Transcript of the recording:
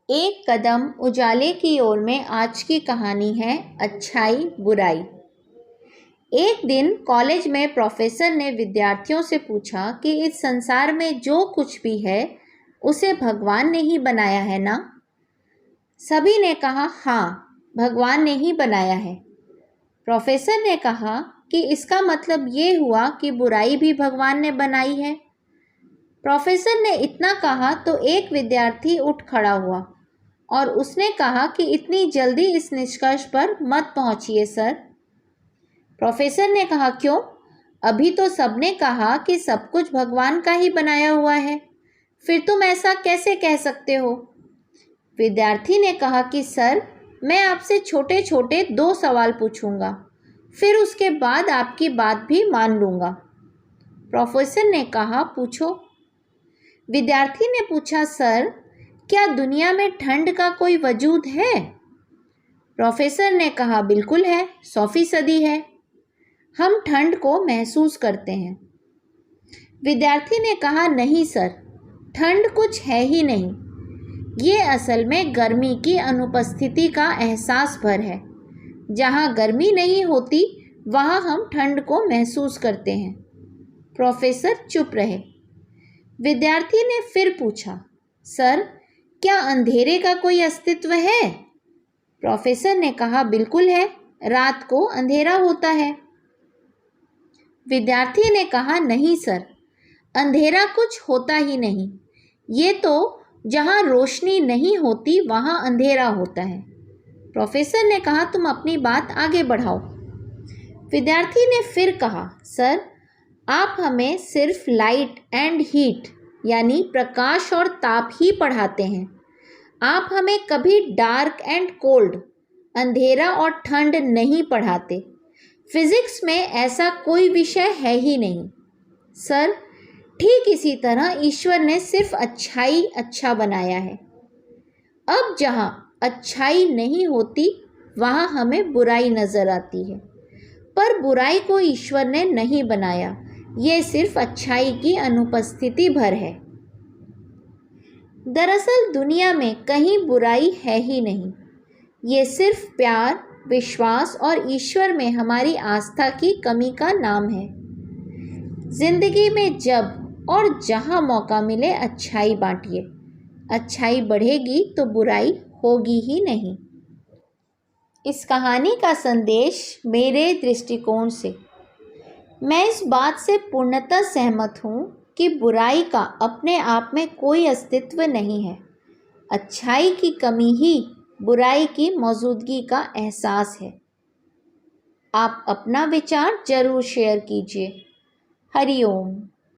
एक कदम उजाले की ओर में आज की कहानी है अच्छाई बुराई। एक दिन कॉलेज में प्रोफेसर ने विद्यार्थियों से पूछा कि इस संसार में जो कुछ भी है उसे भगवान ने ही बनाया है ना? सभी ने कहा हाँ, भगवान ने ही बनाया है। प्रोफेसर ने कहा कि इसका मतलब ये हुआ कि बुराई भी भगवान ने बनाई है। प्रोफेसर ने इतना कहा तो एक विद्यार्थी उठ खड़ा हुआ और उसने कहा कि इतनी जल्दी इस निष्कर्ष पर मत पहुंचिए सर। प्रोफेसर ने कहा क्यों? अभी तो सबने कहा कि सब कुछ भगवान का ही बनाया हुआ है, फिर तुम ऐसा कैसे कह सकते हो? विद्यार्थी ने कहा कि सर, मैं आपसे छोटे छोटे 2 सवाल पूछूंगा, फिर उसके बाद आपकी बात भी मान लूंगा। प्रोफेसर ने कहा पूछो। विद्यार्थी ने पूछा सर, क्या दुनिया में ठंड का कोई वजूद है? प्रोफेसर ने कहा बिल्कुल है, 100% है। हम ठंड को महसूस करते हैं। विद्यार्थी ने कहा नहीं सर, ठंड कुछ है ही नहीं, ये असल में गर्मी की अनुपस्थिति का एहसास भर है। जहाँ गर्मी नहीं होती वहाँ हम ठंड को महसूस करते हैं। प्रोफेसर चुप रहे। विद्यार्थी ने फिर पूछा सर, क्या अंधेरे का कोई अस्तित्व है? प्रोफेसर ने कहा बिल्कुल है, रात को अंधेरा होता है। विद्यार्थी ने कहा नहीं सर, अंधेरा कुछ होता ही नहीं, ये तो जहाँ रोशनी नहीं होती वहाँ अंधेरा होता है। प्रोफेसर ने कहा तुम अपनी बात आगे बढ़ाओ। विद्यार्थी ने फिर कहा सर, आप हमें सिर्फ लाइट एंड हीट यानी प्रकाश और ताप ही पढ़ाते हैं। आप हमें कभी डार्क एंड कोल्ड अंधेरा और ठंड नहीं पढ़ाते। फिजिक्स में ऐसा कोई विषय है ही नहीं। सर, ठीक इसी तरह ईश्वर ने सिर्फ अच्छाई अच्छा बनाया है। अब जहाँ अच्छाई नहीं होती वहाँ हमें बुराई नजर आती है, पर बुराई को ईश्वर ने नहीं बनाया, ये सिर्फ अच्छाई की अनुपस्थिति भर है। दरअसल दुनिया में कहीं बुराई है ही नहीं, ये सिर्फ प्यार, विश्वास और ईश्वर में हमारी आस्था की कमी का नाम है। जिंदगी में जब और जहाँ मौका मिले अच्छाई बांटिए। अच्छाई बढ़ेगी तो बुराई होगी ही नहीं। इस कहानी का संदेश मेरे दृष्टिकोण से, मैं इस बात से पूर्णतः सहमत हूँ कि बुराई का अपने आप में कोई अस्तित्व नहीं है। अच्छाई की कमी ही बुराई की मौजूदगी का एहसास है। आप अपना विचार जरूर शेयर कीजिए। हरि ओम।